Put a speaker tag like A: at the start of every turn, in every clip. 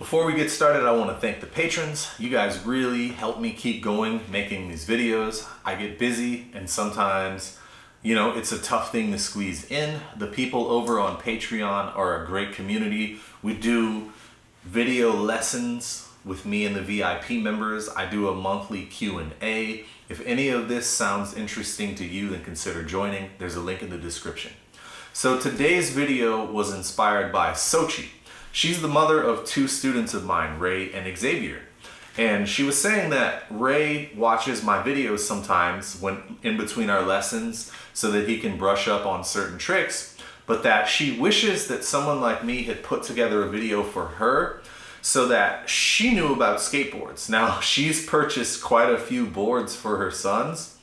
A: Before we get started, I want to thank the patrons. You guys really help me keep going making these videos. I get busy and sometimes, it's a tough thing to squeeze in. The people over on Patreon are a great community. We do video lessons with me and the VIP members. I do a monthly Q&A. If any of this sounds interesting to you, then consider joining. There's a link in the description. So today's video was inspired by Sochi. She's the mother of two students of mine, Ray and Xavier. And she was saying that Ray watches my videos sometimes when in between our lessons so that he can brush up on certain tricks, but that she wishes that someone like me had put together a video for her so that she knew about skateboards. Now, she's purchased quite a few boards for her sons,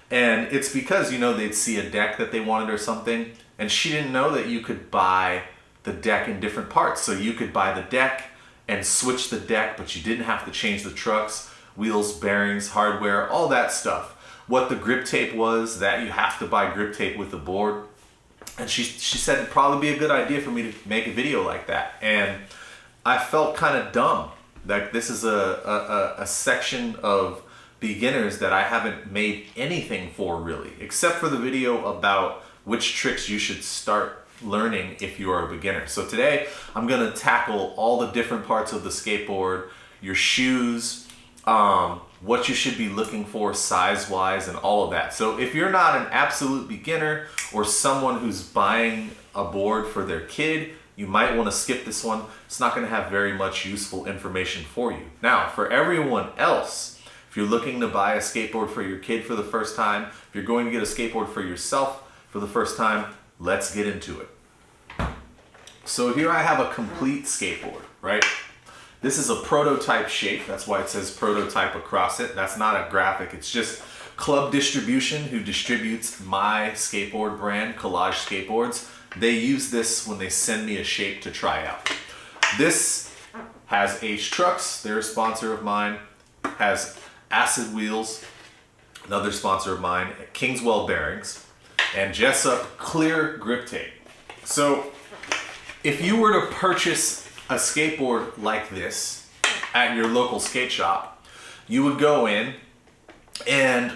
A: and it's because, they'd see a deck that they wanted or something, and she didn't know that you could buy the deck in different parts. So you could buy the deck and switch the deck, but you didn't have to change the trucks, wheels, bearings, hardware, all that stuff. What the grip tape was, that you have to buy grip tape with the board. And she said it'd probably be a good idea for me to make a video like that. And I felt kind of dumb. Like this is a section of beginners that I haven't made anything for really, except for the video about which tricks you should start learning if you are a beginner. So today I'm going to tackle all the different parts of the skateboard, your shoes, what you should be looking for size-wise and all of that. So if you're not an absolute beginner or someone who's buying a board for their kid, you might want to skip this one. It's not going to have very much useful information for you. Now, for everyone else, if you're looking to buy a skateboard for your kid for the first time, if you're going to get a skateboard for yourself for the first time, let's get into it. So here I have a complete skateboard, right? This is a prototype shape. That's why it says prototype across it. That's not a graphic. It's just Club Distribution, who distributes my skateboard brand, Collage Skateboards. They use this when they send me a shape to try out. This has H Trucks, they're a sponsor of mine. Has Acid Wheels, another sponsor of mine. Kingswell Bearings, and Jessup Clear Grip Tape. So if you were to purchase a skateboard like this at your local skate shop, you would go in and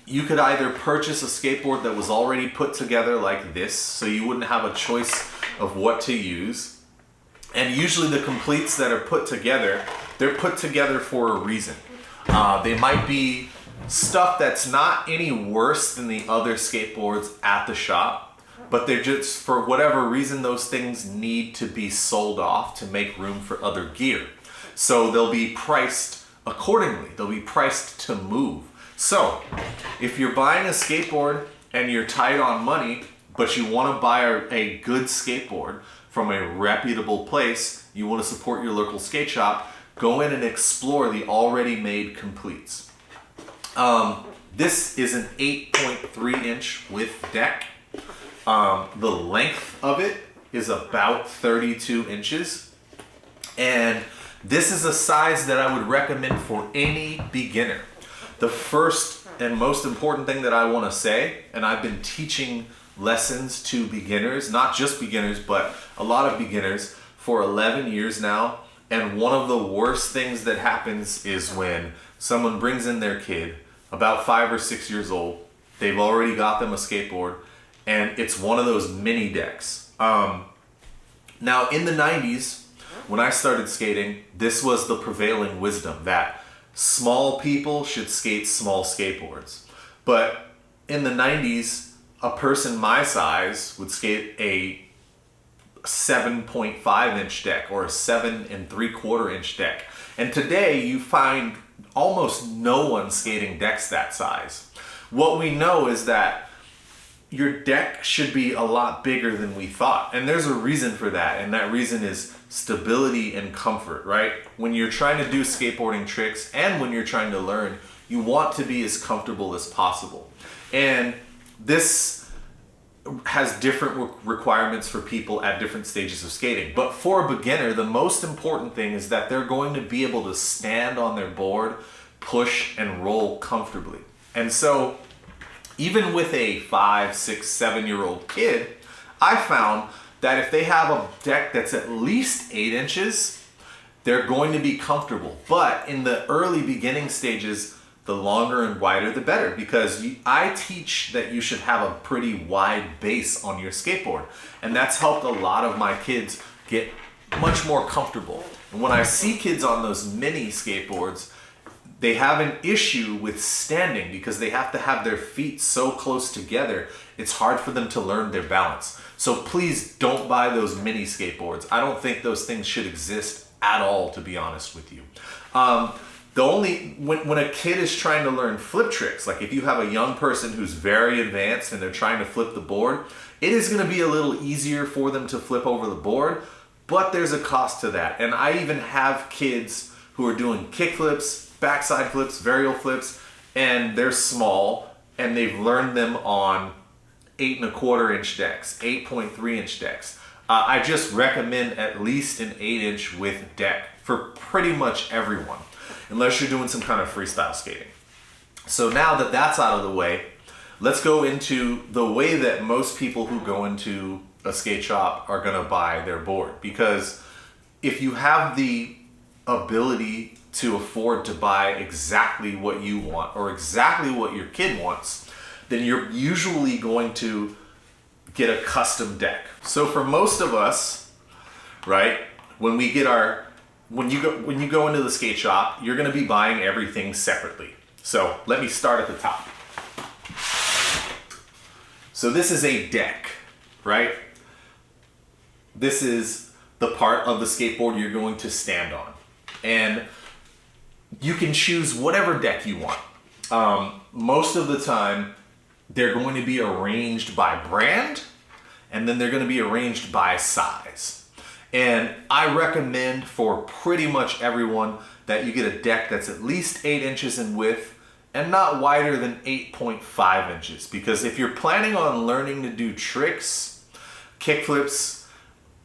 A: you could either purchase a skateboard that was already put together like this, so you wouldn't have a choice of what to use. And usually the completes that are put together, they're put together for a reason. They might be stuff that's not any worse than the other skateboards at the shop, but they're just, for whatever reason, those things need to be sold off to make room for other gear. So they'll be priced accordingly. They'll be priced to move. So if you're buying a skateboard and you're tight on money, but you want to buy a good skateboard from a reputable place, you want to support your local skate shop, go in and explore the already made completes. This is an 8.3 inch width deck. The length of it is about 32 inches. And this is a size that I would recommend for any beginner. The first and most important thing that I want to say, and I've been teaching lessons to beginners, not just beginners, but a lot of beginners for 11 years now. And one of the worst things that happens is when someone brings in their kid, about 5 or 6 years old, they've already got them a skateboard, and it's one of those mini decks. Now in the 90s, when I started skating, this was the prevailing wisdom, that small people should skate small skateboards. But in the 90s, a person my size would skate a 7.5 inch deck or a 7 3/4 inch deck. And today you find almost no one skating decks that size. What we know is that your deck should be a lot bigger than we thought. And there's a reason for that. And that reason is stability and comfort, right? When you're trying to do skateboarding tricks and when you're trying to learn, you want to be as comfortable as possible. And this has different requirements for people at different stages of skating. But for a beginner, the most important thing is that they're going to be able to stand on their board, push, and roll comfortably. And so even with a 5, 6, 7-year-old kid, I found that if they have a deck that's at least 8 inches, they're going to be comfortable. But in the early beginning stages, the longer and wider the better, because I teach that you should have a pretty wide base on your skateboard. And that's helped a lot of my kids get much more comfortable. And when I see kids on those mini skateboards, they have an issue with standing because they have to have their feet so close together. It's hard for them to learn their balance. So please don't buy those mini skateboards. I don't think those things should exist at all, to be honest with you. When a kid is trying to learn flip tricks, like if you have a young person who's very advanced and they're trying to flip the board, it is going to be a little easier for them to flip over the board, but there's a cost to that. And I even have kids who are doing kick flips, backside flips, varial flips, and they're small and they've learned them on 8¼ inch decks, 8.3 inch decks. I just recommend at least an 8-inch width deck for pretty much everyone, unless you're doing some kind of freestyle skating. So now that that's out of the way, let's go into the way that most people who go into a skate shop are gonna buy their board. Because if you have the ability to afford to buy exactly what you want or exactly what your kid wants, then you're usually going to get a custom deck. So for most of us, right, when you go into the skate shop, you're gonna be buying everything separately. So let me start at the top. So this is a deck, right? This is the part of the skateboard you're going to stand on. And you can choose whatever deck you want. Most of the time, they're going to be arranged by brand, and then they're going to be arranged by size. And I recommend for pretty much everyone that you get a deck that's at least 8 inches in width and not wider than 8.5 inches. Because if you're planning on learning to do tricks, kick flips,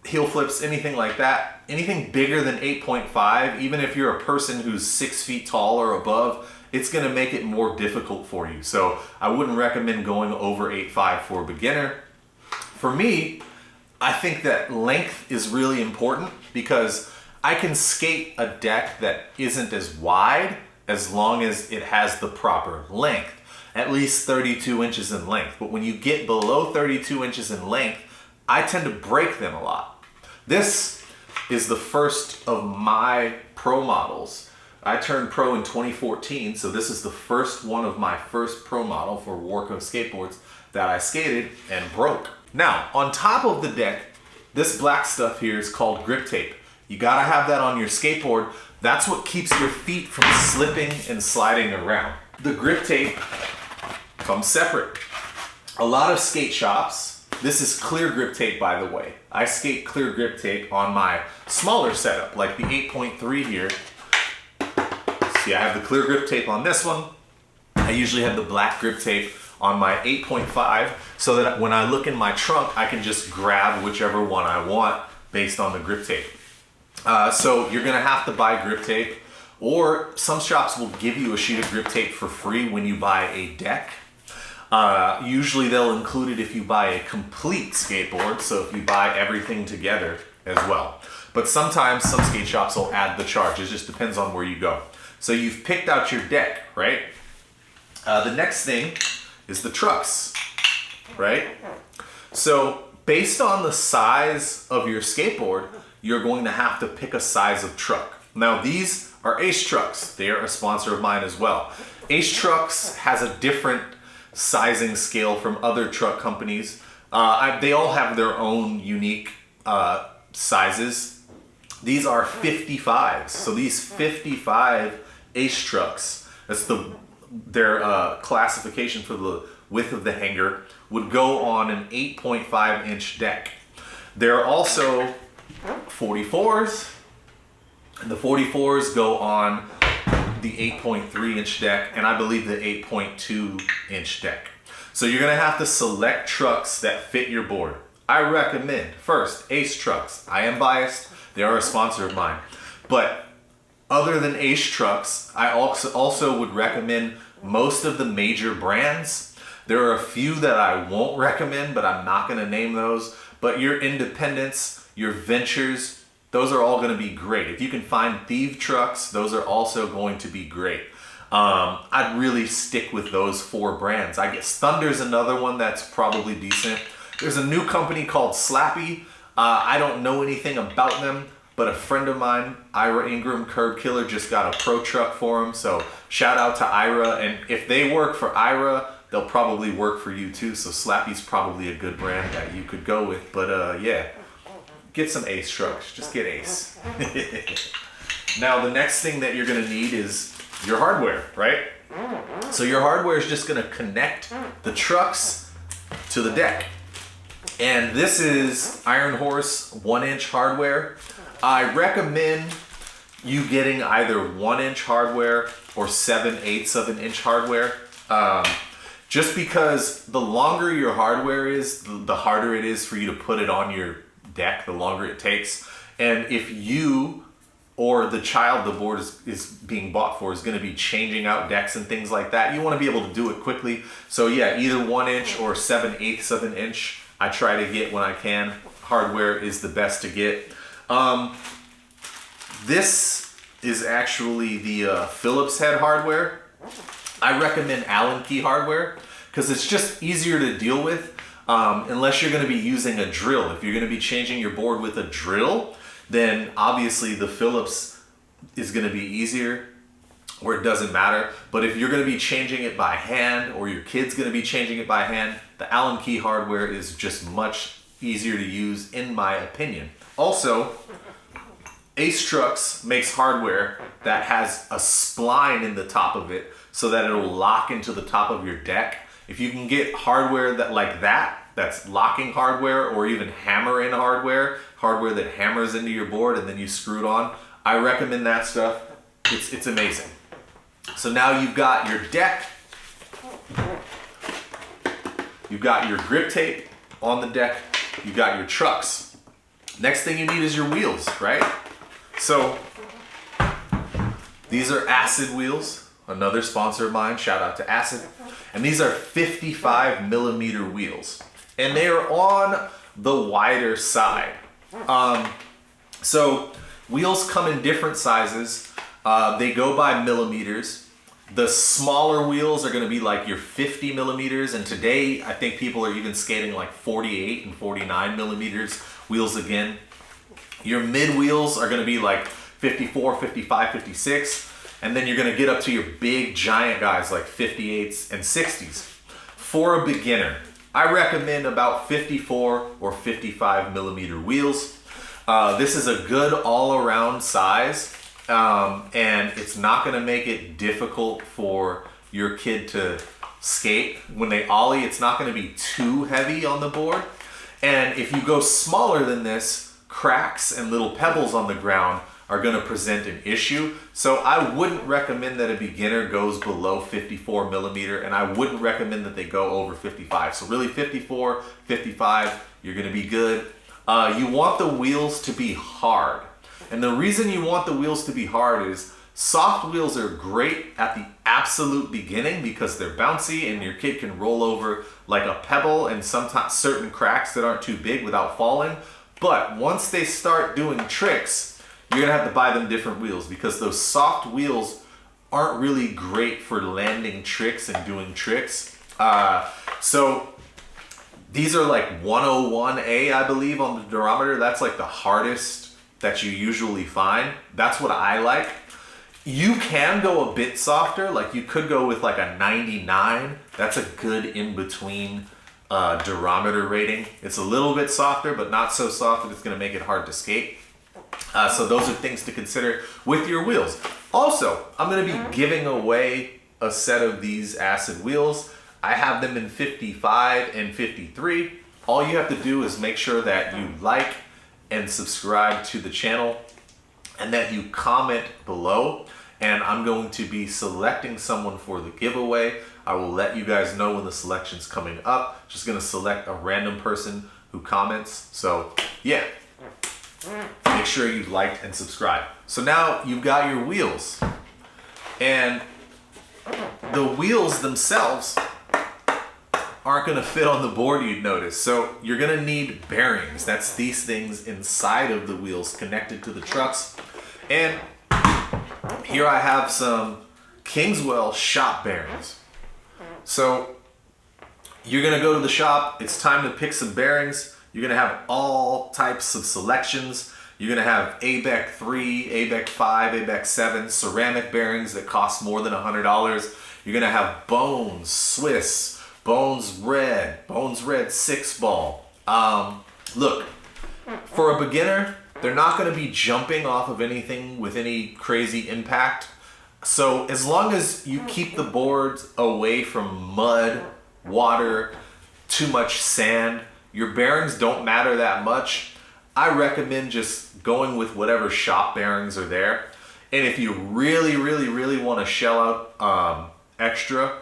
A: heel flips, anything like that, anything bigger than 8.5, even if you're a person who's 6 feet tall or above, it's gonna make it more difficult for you. So I wouldn't recommend going over 8.5 for a beginner. For me, I think that length is really important because I can skate a deck that isn't as wide as long as it has the proper length, at least 32 inches in length. But when you get below 32 inches in length, I tend to break them a lot. This is the first of my pro models. I turned pro in 2014, so this is the first one of my first pro model for WarCo skateboards that I skated and broke. Now, on top of the deck, this black stuff here is called grip tape. You gotta have that on your skateboard. That's what keeps your feet from slipping and sliding around. The grip tape comes separate. A lot of skate shops, this is clear grip tape, by the way. I skate clear grip tape on my smaller setup, like the 8.3 here. See, I have the clear grip tape on this one. I usually have the black grip tape on my 8.5 so that when I look in my trunk, I can just grab whichever one I want based on the grip tape. So you're gonna have to buy grip tape, or some shops will give you a sheet of grip tape for free when you buy a deck. Usually they'll include it if you buy a complete skateboard, so if you buy everything together as well. But sometimes some skate shops will add the charge. It just depends on where you go. So you've picked out your deck, right? The next thing is the trucks, right? So based on the size of your skateboard, you're going to have to pick a size of truck. Now these are Ace Trucks. They are a sponsor of mine as well. Ace Trucks has a different sizing scale from other truck companies. They all have their own unique sizes. These are 55s. So these 55 Ace Trucks, that's their classification for the width of the hanger, would go on an 8.5 inch deck. There are also 44s, and the 44s go on the 8.3 inch deck, and I believe the 8.2 inch deck. So you're gonna have to select trucks that fit your board. I recommend, first, Ace Trucks. I am biased, they are a sponsor of mine. But other than Ace Trucks, I also would recommend most of the major brands. There are a few that I won't recommend, but I'm not gonna name those. But your independents, your ventures, those are all going to be great. If you can find Theeve trucks, those are also going to be great. I'd really stick with those 4 brands. I guess Thunder's another one that's probably decent. There's a new company called Slappy. I don't know anything about them, but a friend of mine, Ira Ingram Curb Killer, just got a pro truck for him. So shout out to Ira. And if they work for Ira, they'll probably work for you too. So Slappy's probably a good brand that you could go with. But yeah, get some Ace trucks. Just get Ace. Now the next thing that you're gonna need is your hardware, right? So your hardware is just gonna connect the trucks to the deck. And this is Iron Horse 1-inch hardware. I recommend you getting either 1-inch hardware or 7/8 of an inch hardware. Just because the longer your hardware is, the harder it is for you to put it on your deck, the longer it takes. And if you or the child the board is being bought for is going to be changing out decks and things like that, you want to be able to do it quickly. So yeah, either 1-inch or 7/8 of an inch, I try to get when I can. Hardware is the best to get. This is actually the Phillips head hardware. I recommend Allen key hardware because it's just easier to deal with unless you're going to be using a drill. If you're going to be changing your board with a drill, then obviously the Phillips is going to be easier, or it doesn't matter. But if you're going to be changing it by hand, or your kid's going to be changing it by hand, the Allen key hardware is just much easier to use in my opinion. Also, Ace Trucks makes hardware that has a spline in the top of it so that it'll lock into the top of your deck. If you can get hardware that's locking hardware, or even hammer in hardware that hammers into your board and then you screw it on, I recommend that stuff. It's amazing. So now you've got your deck, you've got your grip tape on the deck, you've got your trucks. Next thing you need is your wheels, right? So these are Acid wheels, another sponsor of mine, shout out to Acid. And these are 55mm wheels. And they are on the wider side. So wheels come in different sizes. They go by millimeters. The smaller wheels are going to be like your 50mm, and today I think people are even skating like 48 and 49mm wheels again. Your mid wheels are going to be like 54, 55, 56, and then you're going to get up to your big giant guys like 58s and 60s. For a beginner, I recommend about 54 or 55mm wheels. This is a good all-around size. And it's not going to make it difficult for your kid to skate. When they ollie, it's not going to be too heavy on the board. And if you go smaller than this, cracks and little pebbles on the ground are going to present an issue. So I wouldn't recommend that a beginner goes below 54mm, and I wouldn't recommend that they go over 55. So really 54, 55, you're going to be good. You want the wheels to be hard. And the reason you want the wheels to be hard is soft wheels are great at the absolute beginning because they're bouncy and your kid can roll over like a pebble and sometimes certain cracks that aren't too big without falling. But once they start doing tricks, you're gonna have to buy them different wheels because those soft wheels aren't really great for landing tricks and doing tricks. So these are like 101A, I believe, on the durometer. That's like the hardest that you usually find. That's what I like. You can go a bit softer, like you could go with like a 99. That's a good in-between durometer rating. It's a little bit softer, but not so soft that it's gonna make it hard to skate. So those are things to consider with your wheels. Also, I'm gonna be giving away a set of these Acid wheels. I have them in 55 and 53. All you have to do is make sure that you like and subscribe to the channel and that you comment below, and I'm going to be selecting someone for the giveaway. I will let you guys know when the selection's coming up. Just gonna select a random person who comments. So yeah, make sure you liked and subscribe. So now you've got your wheels, and the wheels themselves aren't gonna fit on the board, you'd notice. So you're gonna need bearings. That's these things inside of the wheels connected to the trucks. And here I have some Kingswell shop bearings. So you're gonna go to the shop, it's time to pick some bearings. You're gonna have all types of selections. You're gonna have ABEC 3, ABEC 5, ABEC 7 ceramic bearings that cost more than $100. You're gonna have Bones Swiss, Bones Red 6 ball. Look, for a beginner, they're not gonna be jumping off of anything with any crazy impact. So as long as you keep the boards away from mud, water, too much sand, your bearings don't matter that much. I recommend just going with whatever shop bearings are there. And if you really want to shell out extra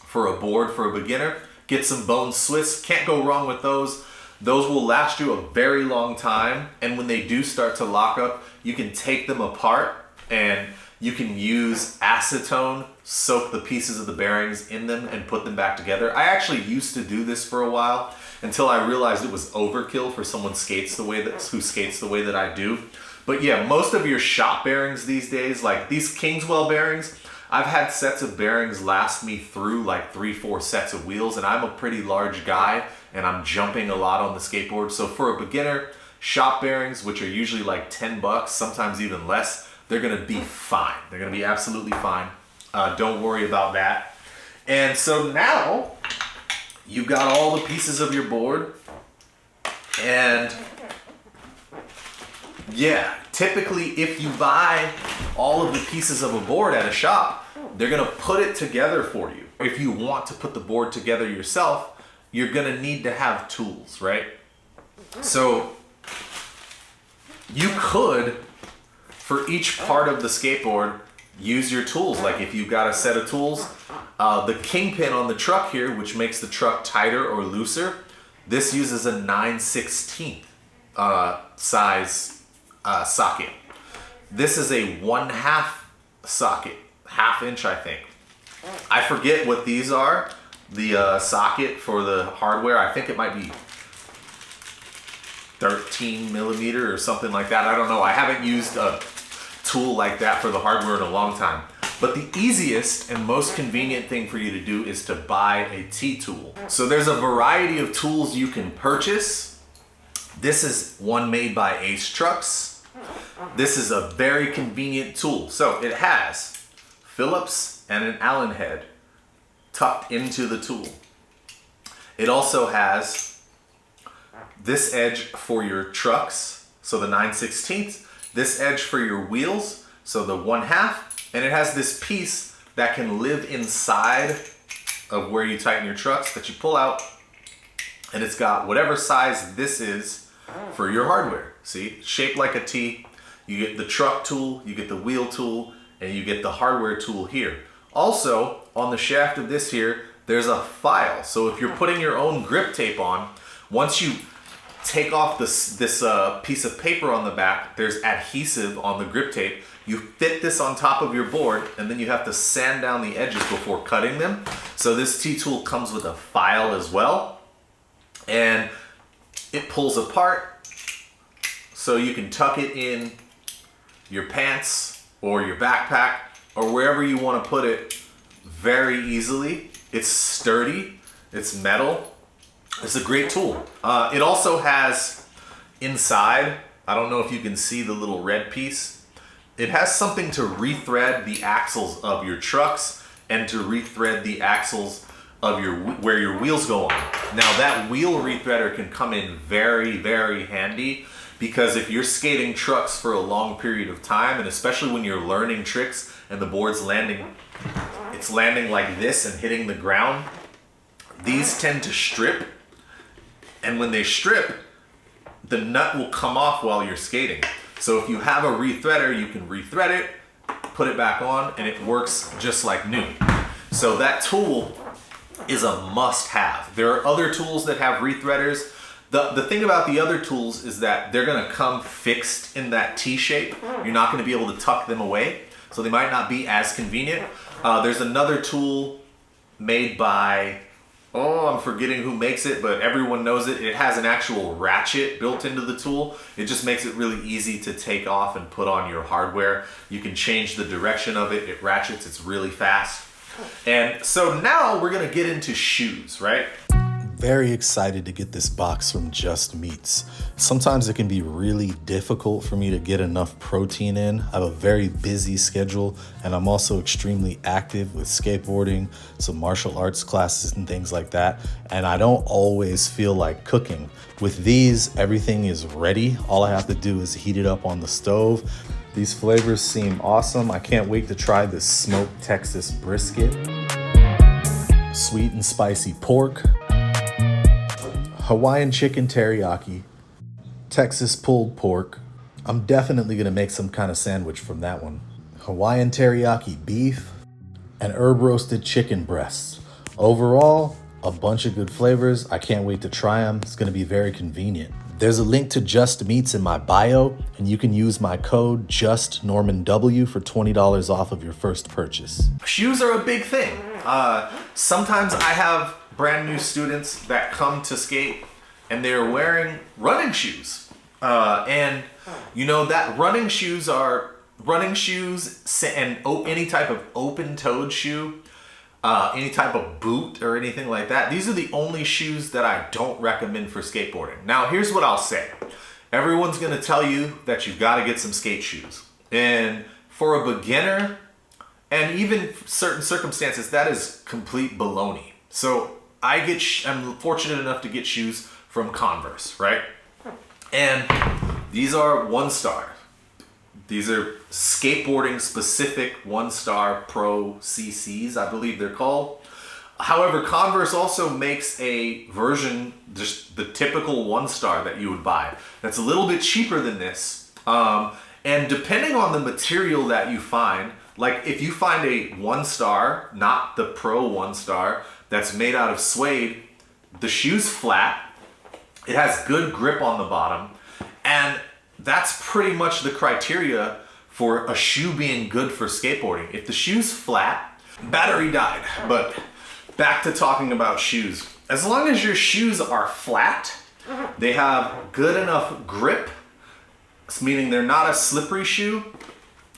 A: for a board for a beginner, get some Bone Swiss. Can't go wrong with those. Those will last you a very long time. And when they do start to lock up, you can take them apart and you can use acetone, soak the pieces of the bearings in them and put them back together. I actually used to do this for a while until I realized it was overkill for someone who skates the way that I do. But yeah, most of your shop bearings these days, like these Kingswell bearings, I've had sets of bearings last me through like 3-4 sets of wheels, and I'm a pretty large guy and I'm jumping a lot on the skateboard. So for a beginner, shop bearings, which are usually like 10 bucks, sometimes even less, they're gonna be fine. They're gonna be absolutely fine. Don't worry about that. And so now you've got all the pieces of your board, and yeah, typically if you buy all of the pieces of a board at a shop, they're gonna put it together for you. If you want to put the board together yourself, you're gonna need to have tools, right? So you could, for each part of the skateboard, use your tools. Like if you've got a set of tools, the kingpin on the truck here, which makes the truck tighter or looser, this uses a 9/16 size socket. This is a 1/2 socket, 1/2 inch, I think. I forget what these are. The socket for the hardware, I think it might be 13 millimeter or something like that. I don't know. I haven't used a tool like that for the hardware in a long time. But the easiest and most convenient thing for you to do is to buy a T-tool. So there's a variety of tools you can purchase. This is one made by Ace Trucks. This is a very convenient tool. So it has Phillips and an Allen head tucked into the tool. It also has this edge for your trucks, so the 9/16, this edge for your wheels, so the 1/2, and it has this piece that can live inside of where you tighten your trucks that you pull out, and it's got whatever size this is for your hardware. See, shaped like a T. You get the truck tool, you get the wheel tool, and you get the hardware tool here. Also, on the shaft of this here, there's a file. So if you're putting your own grip tape on, once you take off this piece of paper on the back, there's adhesive on the grip tape. You fit this on top of your board, and then you have to sand down the edges before cutting them. So this T-tool comes with a file as well, and it pulls apart so you can tuck it in your pants or your backpack or wherever you want to put it very easily. It's sturdy, it's metal. It's a great tool. It also has inside, I don't know if you can see the little red piece, it has something to rethread the axles of your trucks and to rethread the axles of where your wheels go on. Now that wheel rethreader can come in very handy, because if you're skating trucks for a long period of time, and especially when you're learning tricks and the board's landing, it's landing like this and hitting the ground, these tend to strip. And when they strip, the nut will come off while you're skating. So if you have a rethreader, you can rethread it, put it back on, and it works just like new. So that tool is a must-have. There are other tools that have rethreaders. The thing about the other tools is that they're gonna come fixed in that T shape. You're not gonna be able to tuck them away, so they might not be as convenient. There's another tool made by oh, I'm forgetting who makes it, but everyone knows it. It has an actual ratchet built into the tool. It just makes it really easy to take off and put on your hardware. You can change the direction of it. It ratchets, it's really fast. And so now we're gonna get into shoes, right? Very excited to get this box from Just Meats. Sometimes it can be really difficult for me to get enough protein in. I have a very busy schedule, and I'm also extremely active with skateboarding, some martial arts classes and things like that, and I don't always feel like cooking. With these, everything is ready. All I have to do is heat it up on the stove. These flavors seem awesome. I can't wait to try this smoked Texas brisket, sweet and spicy pork, Hawaiian chicken teriyaki, Texas pulled pork. I'm definitely gonna make some kind of sandwich from that one. Hawaiian teriyaki beef, and herb roasted chicken breasts. Overall, a bunch of good flavors. I can't wait to try them. It's gonna be very convenient. There's a link to Just Meats in my bio, and you can use my code JustNormanW for $20 off of your first purchase. Shoes are a big thing. Sometimes I have brand new students that come to skate and they're wearing running shoes. And you know that running shoes and any type of open-toed shoe, any type of boot or anything like that. These are the only shoes that I don't recommend for skateboarding. Now, here's what I'll say. Everyone's gonna tell you that you've gotta get some skate shoes. And for a beginner, and even certain circumstances, that is complete baloney. So I'm fortunate enough to get shoes from Converse, right? And these are 1-star. These are skateboarding specific 1-star Pro CCs, I believe they're called. However, Converse also makes a version, just the typical 1-star that you would buy. That's a little bit cheaper than this. And depending on the material that you find, like if you find a 1-star, not the Pro 1-star, that's made out of suede, the shoe's flat, it has good grip on the bottom, and that's pretty much the criteria for a shoe being good for skateboarding. If the shoe's flat, battery died. But back to talking about shoes. As long as your shoes are flat, they have good enough grip, meaning they're not a slippery shoe,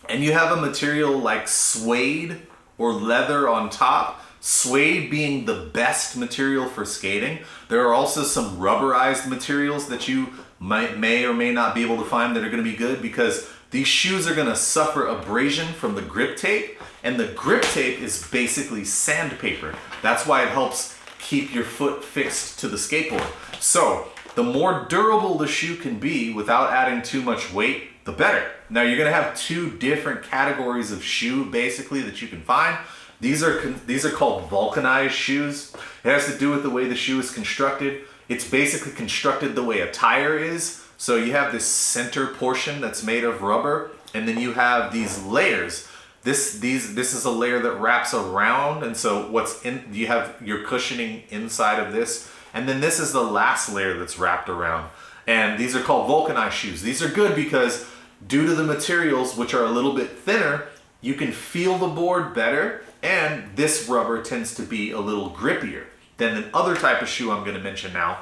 A: and you have a material like suede or leather on top, suede being the best material for skating. There are also some rubberized materials that you may or may not be able to find that are going to be good, because these shoes are going to suffer abrasion from the grip tape, and the grip tape is basically sandpaper. That's why it helps keep your foot fixed to the skateboard. So the more durable the shoe can be without adding too much weight, the better. Now you're going to have two different categories of shoe basically that you can find. These are called vulcanized shoes. It has to do with the way the shoe is constructed. It's basically constructed the way a tire is. So you have this center portion that's made of rubber, and then you have these layers. This is a layer that wraps around, and so you have your cushioning inside of this, and then this is the last layer that's wrapped around. And these are called vulcanized shoes. These are good because due to the materials, which are a little bit thinner, you can feel the board better. And this rubber tends to be a little grippier than the other type of shoe I'm going to mention now.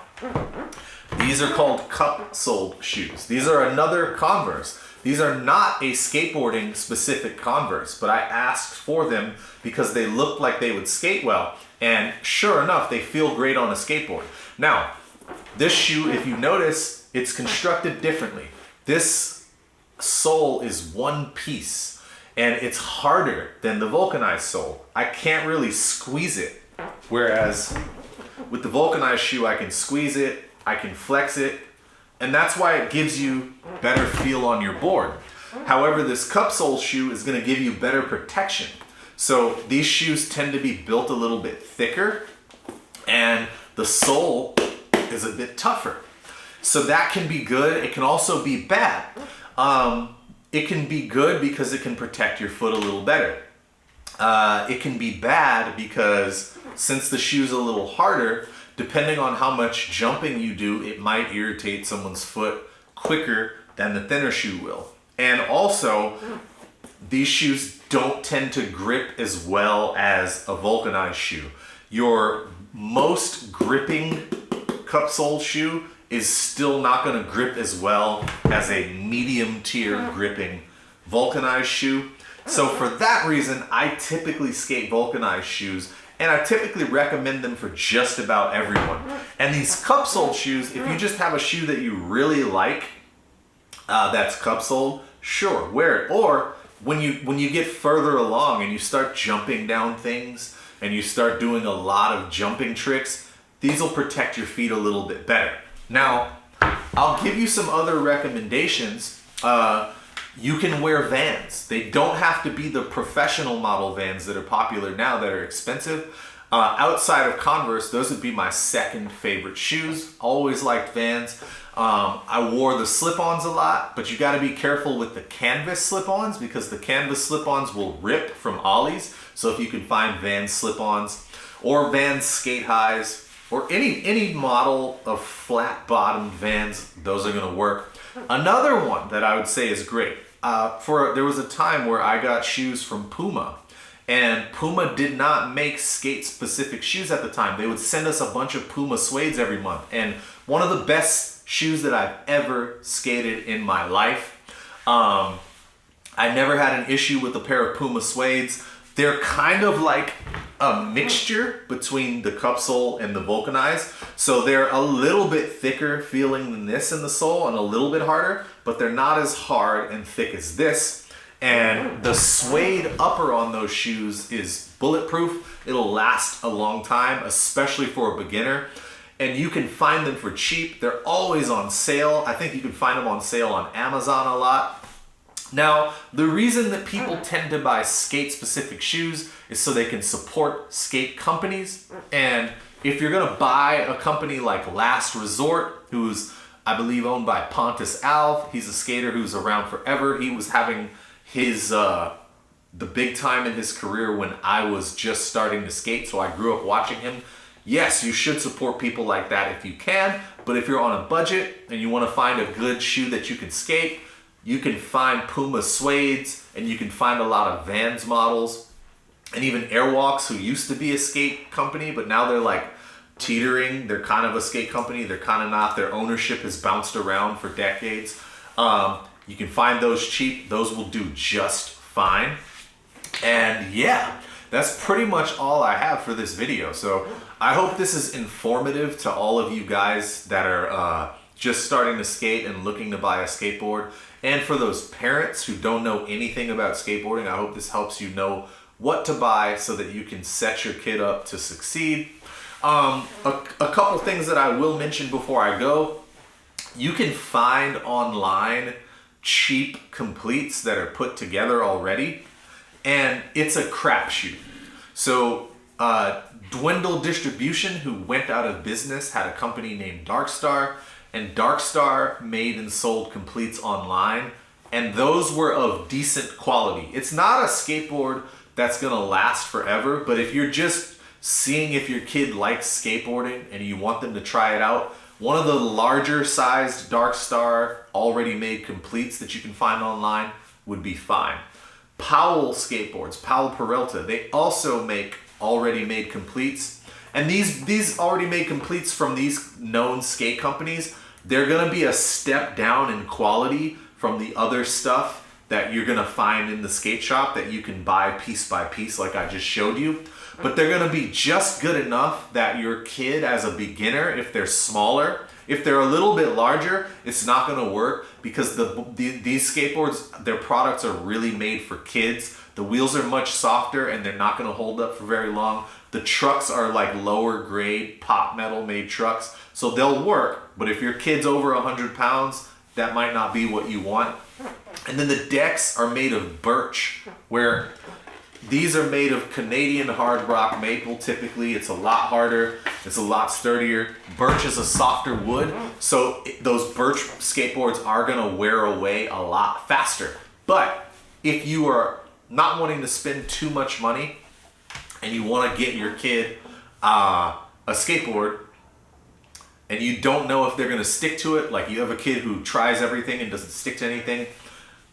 A: These are called cup-soled shoes. These are another Converse. These are not a skateboarding specific Converse, but I asked for them because they looked like they would skate well. And sure enough, they feel great on a skateboard. Now, this shoe, if you notice, it's constructed differently. This sole is one piece. And it's harder than the vulcanized sole. I can't really squeeze it. Whereas with the vulcanized shoe, I can squeeze it, I can flex it, and that's why it gives you better feel on your board. However, this cup sole shoe is gonna give you better protection. So these shoes tend to be built a little bit thicker, and the sole is a bit tougher. So that can be good, it can also be bad. It can be good because it can protect your foot a little better. It can be bad because since the shoe's a little harder, depending on how much jumping you do, it might irritate someone's foot quicker than the thinner shoe will. And also, these shoes don't tend to grip as well as a vulcanized shoe. Your most gripping cup sole shoe is still not going to grip as well as a medium tier gripping vulcanized shoe. So for that reason, I typically skate vulcanized shoes, and I typically recommend them for just about everyone. And these cup sole shoes, if you just have a shoe that you really like, that's cup sole, sure, wear it. Or when you get further along and you start jumping down things and you start doing a lot of jumping tricks, these will protect your feet a little bit better. Now, I'll give you some other recommendations. You can wear Vans. They don't have to be the professional model Vans that are popular now that are expensive. Outside of Converse, those would be my second favorite shoes. Always liked Vans. I wore the slip-ons a lot, but you got to be careful with the canvas slip-ons because the canvas slip-ons will rip from ollies. So if you can find Vans slip-ons or Vans skate highs or any model of flat-bottomed Vans, those are going to work. Another one that I would say is great. There was a time where I got shoes from Puma, and Puma did not make skate-specific shoes at the time. They would send us a bunch of Puma suedes every month, and one of the best shoes that I've ever skated in my life. I never had an issue with a pair of Puma suedes. They're kind of like a mixture between the cup sole and the vulcanized. So they're a little bit thicker feeling than this in the sole and a little bit harder, but they're not as hard and thick as this. And the suede upper on those shoes is bulletproof. It'll last a long time, especially for a beginner. And you can find them for cheap. They're always on sale. I think you can find them on sale on Amazon a lot. Now, the reason that people tend to buy skate-specific shoes is so they can support skate companies. And if you're gonna buy a company like Last Resort, who's, I believe, owned by Pontus Alv, he's a skater who's around forever. He was having his, the big time in his career when I was just starting to skate, so I grew up watching him. Yes, you should support people like that if you can, but if you're on a budget and you wanna find a good shoe that you can skate, you can find Puma suedes, and you can find a lot of Vans models, and even Airwalks, who used to be a skate company, but now they're like teetering. They're kind of a skate company. They're kind of not. Their ownership has bounced around for decades. You can find those cheap. Those will do just fine. And yeah, that's pretty much all I have for this video. So I hope this is informative to all of you guys that are just starting to skate and looking to buy a skateboard. And for those parents who don't know anything about skateboarding, I hope this helps you know what to buy so that you can set your kid up to succeed. A couple things that I will mention before I go. You can find online cheap completes that are put together already, and it's a crapshoot. So Dwindle Distribution, who went out of business, had a company named Darkstar, and Darkstar made and sold completes online, and those were of decent quality. It's not a skateboard that's gonna last forever, but if you're just seeing if your kid likes skateboarding and you want them to try it out, one of the larger sized Darkstar already made completes that you can find online would be fine. Powell skateboards, Powell Peralta, they also make already made completes. And these already made completes from these known skate companies, they're gonna be a step down in quality from the other stuff that you're gonna find in the skate shop that you can buy piece by piece like I just showed you. But they're gonna be just good enough that your kid as a beginner, if they're smaller, if they're a little bit larger, it's not gonna work because these skateboards, their products are really made for kids. The wheels are much softer and they're not gonna hold up for very long. The trucks are like lower grade pot metal made trucks, so they'll work. But if your kid's over 100 pounds, that might not be what you want. And then the decks are made of birch, where these are made of Canadian hard rock maple. Typically, it's a lot harder, it's a lot sturdier. Birch is a softer wood, so those birch skateboards are gonna wear away a lot faster. But if you are not wanting to spend too much money and you wanna get your kid a skateboard and you don't know if they're gonna stick to it, like you have a kid who tries everything and doesn't stick to anything,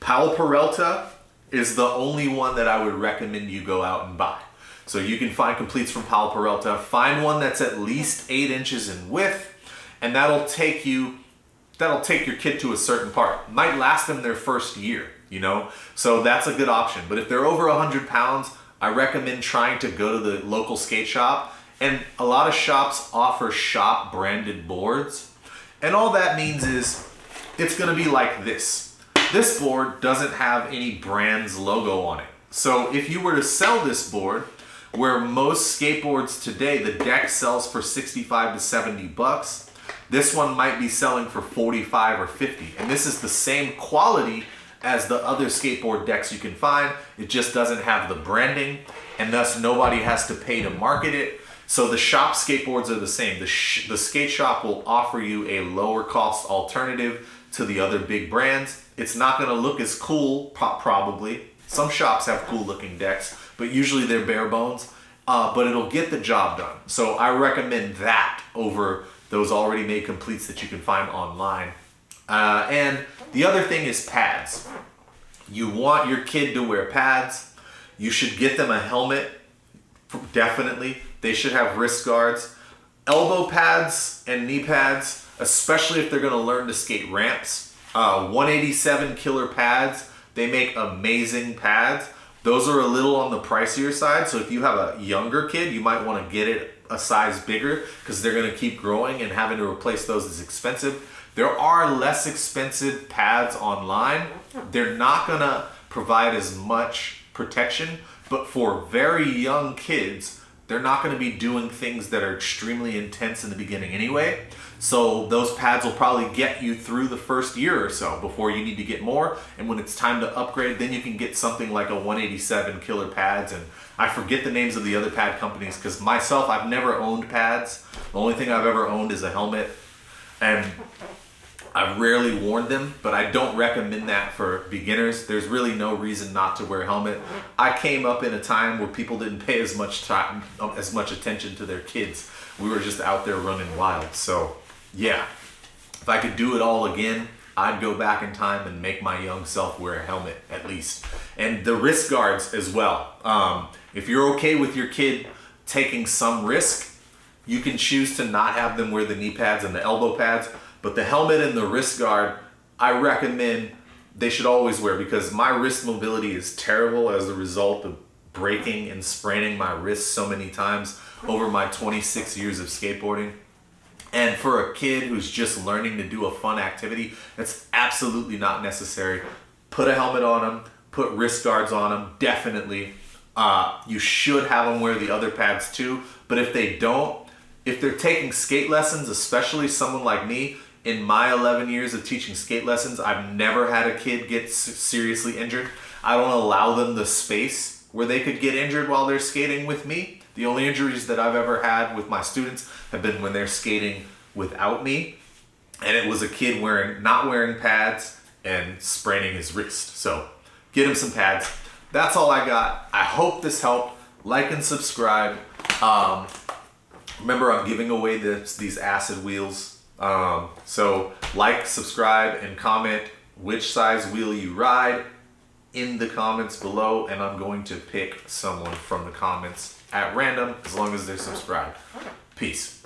A: Powell Peralta is the only one that I would recommend you go out and buy. So you can find completes from Powell Peralta. Find one that's at least 8 inches in width, and that'll take your kid to a certain part. Might last them their first year, you know? So that's a good option. But if they're over 100 pounds, I recommend trying to go to the local skate shop. And a lot of shops offer shop branded boards. And all that means is it's gonna be like this. This board doesn't have any brand's logo on it. So if you were to sell this board, where most skateboards today, the deck sells for 65 to 70 bucks, this one might be selling for 45 or 50. And this is the same quality as the other skateboard decks you can find. It just doesn't have the branding, and thus nobody has to pay to market it. So the shop skateboards are the same. The skate shop will offer you a lower cost alternative to the other big brands. It's not gonna look as cool, probably. Some shops have cool looking decks, but usually they're bare bones, but it'll get the job done. So I recommend that over those already made completes that you can find online. And the other thing is pads. You want your kid to wear pads. You should get them a helmet, definitely. They should have wrist guards. Elbow pads and knee pads, especially if they're gonna learn to skate ramps. 187 killer pads, they make amazing pads. Those are a little on the pricier side, so if you have a younger kid, you might want to get it a size bigger because they're going to keep growing, and having to replace those is expensive. There are less expensive pads online. They're not going to provide as much protection, but for very young kids, they're not going to be doing things that are extremely intense in the beginning anyway. So those pads will probably get you through the first year or so before you need to get more. And when it's time to upgrade, then you can get something like a 187 killer pads. And I forget the names of the other pad companies because myself, I've never owned pads. The only thing I've ever owned is a helmet. And I've rarely worn them, but I don't recommend that for beginners. There's really no reason not to wear a helmet. I came up in a time where people didn't pay as much attention to their kids. We were just out there running wild. So yeah, if I could do it all again, I'd go back in time and make my young self wear a helmet at least. And the wrist guards as well. If you're okay with your kid taking some risk, you can choose to not have them wear the knee pads and the elbow pads, but the helmet and the wrist guard, I recommend they should always wear, because my wrist mobility is terrible as a result of breaking and spraining my wrists so many times over my 26 years of skateboarding. And for a kid who's just learning to do a fun activity, that's absolutely not necessary. Put a helmet on them, put wrist guards on them, definitely. You should have them wear the other pads too, but if they don't, if they're taking skate lessons, especially someone like me, in my 11 years of teaching skate lessons, I've never had a kid get seriously injured. I don't allow them the space where they could get injured while they're skating with me. The only injuries that I've ever had with my students have been when they're skating without me. And it was a kid not wearing pads and spraining his wrist. So get him some pads. That's all I got. I hope this helped. Like and subscribe. Remember, I'm giving away these acid wheels. So like, subscribe, and comment which size wheel you ride in the comments below, and I'm going to pick someone from the comments at random as long as they're subscribed. Peace.